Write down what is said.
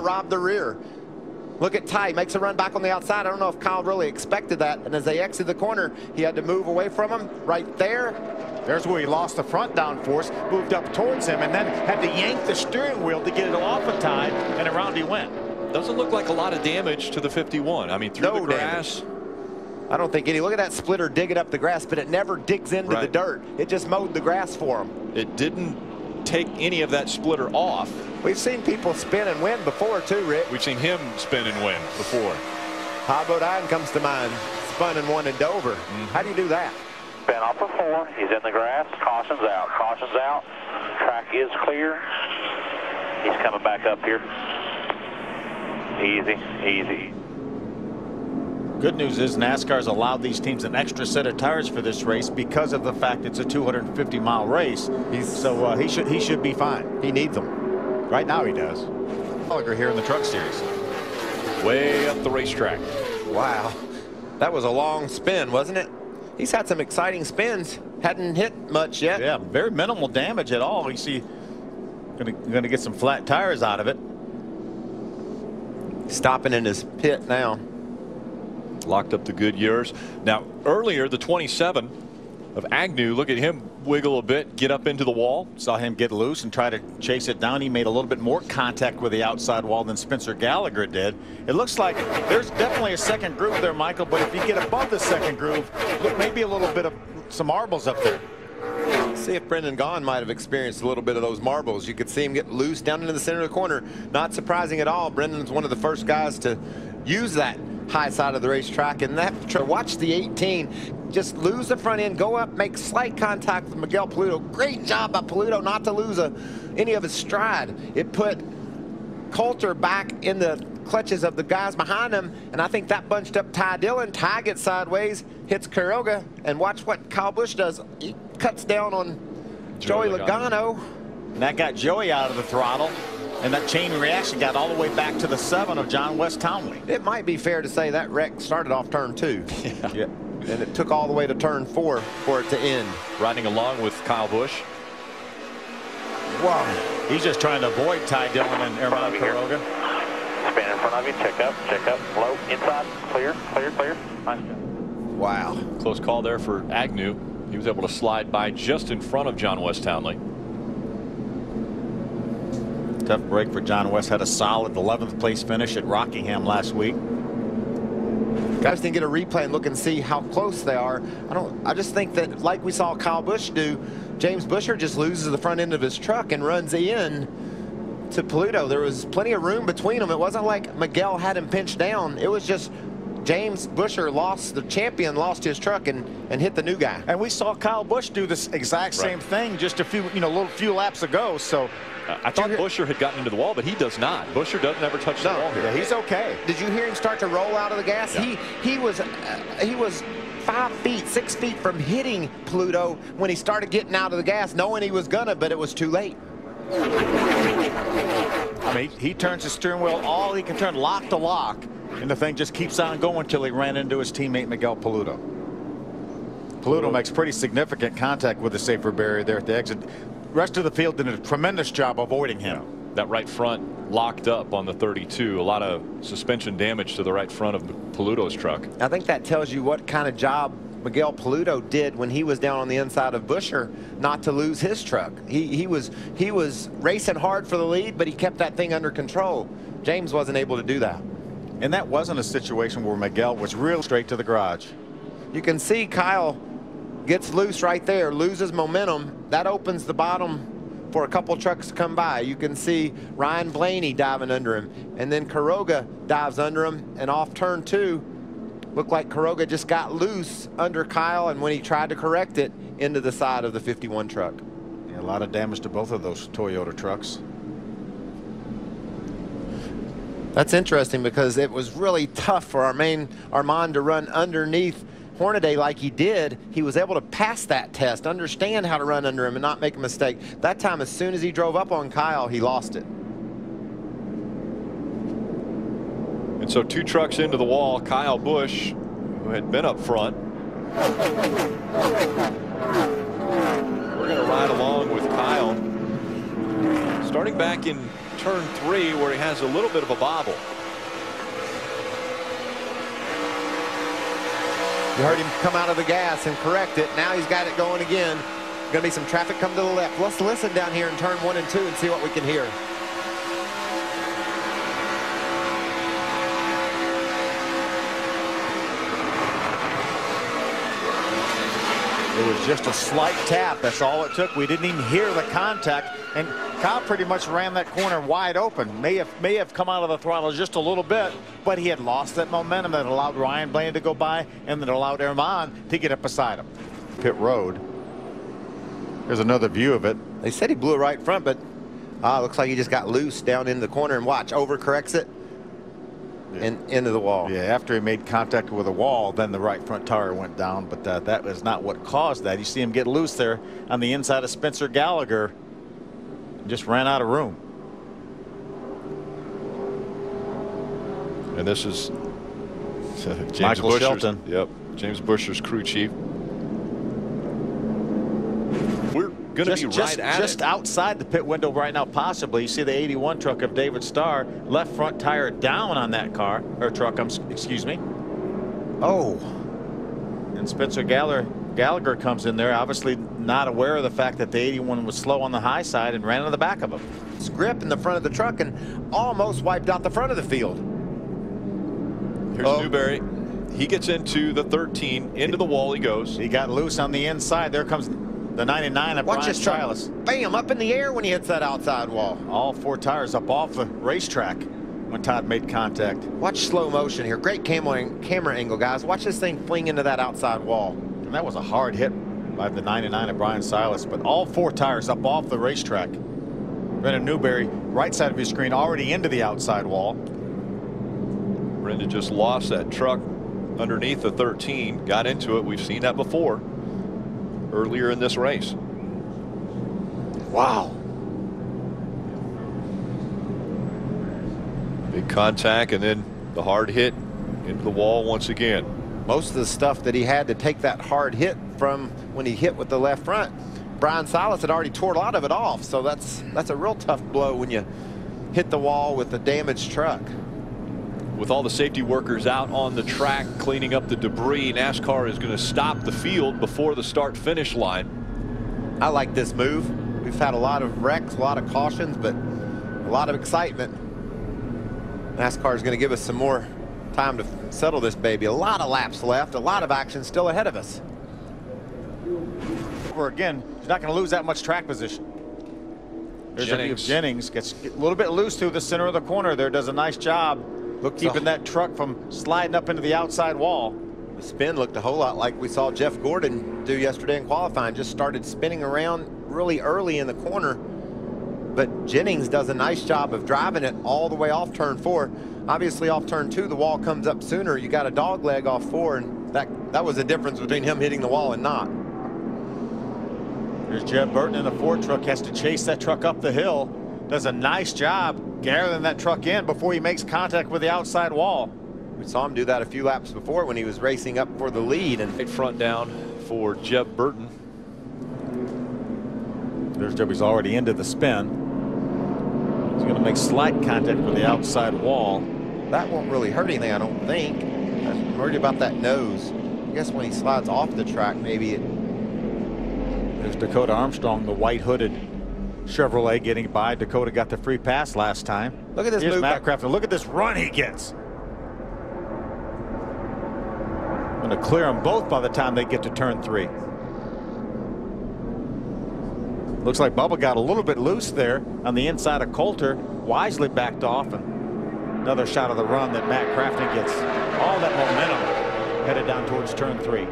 robbed the rear. Look at Ty, makes a run back on the outside. I don't know if Kyle really expected that. And as they exit the corner, he had to move away from him right there. There's where he lost the front downforce, moved up towards him, and then had to yank the steering wheel to get it off of Ty, and around he went. Doesn't look like a lot of damage to the 51. I mean, through the grass. Damage. I don't think any. Look at that splitter digging up the grass, but it never digs into the dirt. It just mowed the grass for him. It didn't take any of that splitter off. We've seen people spin and win before too, Rick. We've seen him spin and win before. High Bodine comes to mind. Spun and won in Dover. How do you do that? Spin off of 4. He's in the grass. Caution's out. Caution's out. Track is clear. He's coming back up here. Easy, easy. Good news is NASCAR's allowed these teams an extra set of tires for this race because of the fact it's a 250-mile race. So he should be fine. He needs them. Right now he does. Gallagher here in the Truck Series. Way up the racetrack. Wow. That was a long spin, wasn't it? He's had some exciting spins. Hadn't hit much yet. Yeah, very minimal damage at all. You see, gonna get some flat tires out of it. Stopping in his pit now. Locked up the Goodyears. Now, earlier, the 27 of Agnew, look at him wiggle a bit, get up into the wall. Saw him get loose and try to chase it down. He made a little bit more contact with the outside wall than Spencer Gallagher did. It looks like there's definitely a second groove there, Michael, but if you get above the second groove, look, maybe a little bit of some marbles up there. See if Brendan Gaughan might have experienced a little bit of those marbles. You could see him get loose down into the center of the corner. Not surprising at all. Brendan's one of the first guys to use that high side of the racetrack, and that watch the 18 just lose the front end, go up, make slight contact with Miguel Paludo. Great job by Paludo not to lose any of his stride. It put Coulter back in the clutches of the guys behind him, and I think that bunched up Ty Dillon. Ty gets sideways, hits Quiroga, and watch what Kyle Busch does. He cuts down on Joey Logano. And that got Joey out of the throttle. And that chain reaction got all the way back to the 7 of John West Townley. It might be fair to say that wreck started off turn 2. Yeah. And it took all the way to turn 4 for it to end. Riding along with Kyle Busch. Wow. He's just trying to avoid Ty Dillon and Herman Quiroga. Spin in front of you. Check up, low, inside, clear, clear, clear. Nice. Wow. Close call there for Agnew. He was able to slide by just in front of John West Townley. Tough break for John West. Had a solid 11th place finish at Rockingham last week. Guys didn't get a replay and look and see how close they are. I just think that, like we saw Kyle Busch do, James Buescher just loses the front end of his truck and runs in to Paludo. There was plenty of room between them. It wasn't like Miguel had him pinched down. It was just James Buescher the champion lost his truck and hit the new guy. And we saw Kyle Busch do this exact same thing just a few laps ago. So I thought Buescher had gotten into the wall, but he does not. Buescher doesn't ever touch the wall here. Yeah, he's okay. Did you hear him start to roll out of the gas? Yeah. He was 5 feet, 6 feet from hitting Paludo when he started getting out of the gas, knowing he was gonna, but it was too late. I mean, he turns his steering wheel all he can turn, lock to lock, and the thing just keeps on going until he ran into his teammate Miguel Paludo. Paludo makes pretty significant contact with the safer barrier there at the exit. Rest of the field did a tremendous job avoiding him. That right front locked up on the 32. A lot of suspension damage to the right front of Paludo's truck. I think that tells you what kind of job Miguel Paludo did when he was down on the inside of Buescher not to lose his truck. He was racing hard for the lead, but he kept that thing under control. James wasn't able to do that. And that wasn't a situation where Miguel was real straight to the garage. You can see Kyle gets loose right there, loses momentum. That opens the bottom for a couple trucks to come by. You can see Ryan Blaney diving under him, and then Quiroga dives under him, and off turn 2 looked like Quiroga just got loose under Kyle, and when he tried to correct it, into the side of the 51 truck. Yeah, a lot of damage to both of those Toyota trucks. That's interesting because it was really tough for Armand to run underneath Hornaday like he did. He was able to pass that test, understand how to run under him and not make a mistake. That time, as soon as he drove up on Kyle, he lost it. And so 2 trucks into the wall. Kyle Busch, who had been up front. We're going to ride along with Kyle. Starting back in turn 3 where he has a little bit of a bobble. You heard him come out of the gas and correct it. Now he's got it going again. Going to be some traffic come to the left. Let's listen down here in turn 1 and 2 and see what we can hear. It was just a slight tap. That's all it took. We didn't even hear the contact. And Kyle pretty much ran that corner wide open. May have come out of the throttle just a little bit, but he had lost that momentum that allowed Ryan Blaney to go by and that allowed Herman to get up beside him. Pit road. Here's another view of it. They said he blew it right front, but looks like he just got loose down in the corner, and watch, overcorrects it and into the wall. Yeah, after he made contact with the wall, then the right front tire went down, but that was not what caused that. You see him get loose there on the inside of Spencer Gallagher. Just ran out of room. And this is James Michael Buscher's, Shelton. Yep, James Buscher's crew chief. We're going to be right at just it. outside the pit window right now, possibly. You see the 81 truck of David Starr, left front tire down on that car, or truck, excuse me. Oh. And Spencer Gallagher comes in there, obviously not aware of the fact that the 81 was slow on the high side and ran on the back of him. His grip in the front of the truck and almost wiped out the front of the field. Here's Newberry. He gets into the 13, into the wall he goes. He got loose on the inside. There comes the 99 of Watch Brian this truck, Silas. bam, up in the air when he hits that outside wall. All 4 tires up off the racetrack when Todd made contact. Watch slow motion here. Great camera angle, guys. Watch this thing fling into that outside wall. And that was a hard hit by the 99 of Brian Silas, but all 4 tires up off the racetrack. Brendan Newberry, right side of your screen, already into the outside wall. Brendan just lost that truck underneath the 13, got into it. We've seen that before earlier in this race. Wow. Big contact and then the hard hit into the wall once again. Most of the stuff that he had to take that hard hit from when he hit with the left front, Brian Silas had already tore a lot of it off. So that's a real tough blow when you hit the wall with a damaged truck. With all the safety workers out on the track cleaning up the debris, NASCAR is going to stop the field before the start-finish line. I like this move. We've had a lot of wrecks, a lot of cautions, but a lot of excitement. NASCAR is going to give us some more time to settle this baby. A lot of laps left, a lot of action still ahead of us. Again, he's not going to lose that much track position. There's a view of Jennings. Gets a little bit loose through the center of the corner there. Does a nice job keeping that truck from sliding up into the outside wall. The spin looked a whole lot like we saw Jeff Gordon do yesterday in qualifying. Just started spinning around really early in the corner. But Jennings does a nice job of driving it all the way off turn 4. Obviously off turn 2, the wall comes up sooner. You got a dog leg off 4, and that was the difference between him hitting the wall and not. There's Jeb Burton in the Ford truck, has to chase that truck up the hill. Does a nice job gathering that truck in before he makes contact with the outside wall. We saw him do that a few laps before when he was racing up for the lead. And right front down for Jeb Burton. There's Jeb, he's already into the spin. He's going to make slight contact with the outside wall. That won't really hurt anything, I don't think. I'm worried about that nose. I guess when he slides off the track, maybe it... There's Dakota Armstrong, the white hooded Chevrolet getting by. Dakota got the free pass last time. Look at this Here's move Matt back. Crafton. Look at this run he gets. Going to clear them both by the time they get to turn 3. Looks like Bubba got a little bit loose there on the inside of Coulter. Wisely backed off, and another shot of the run that Matt Crafton gets all that momentum headed down towards turn 3.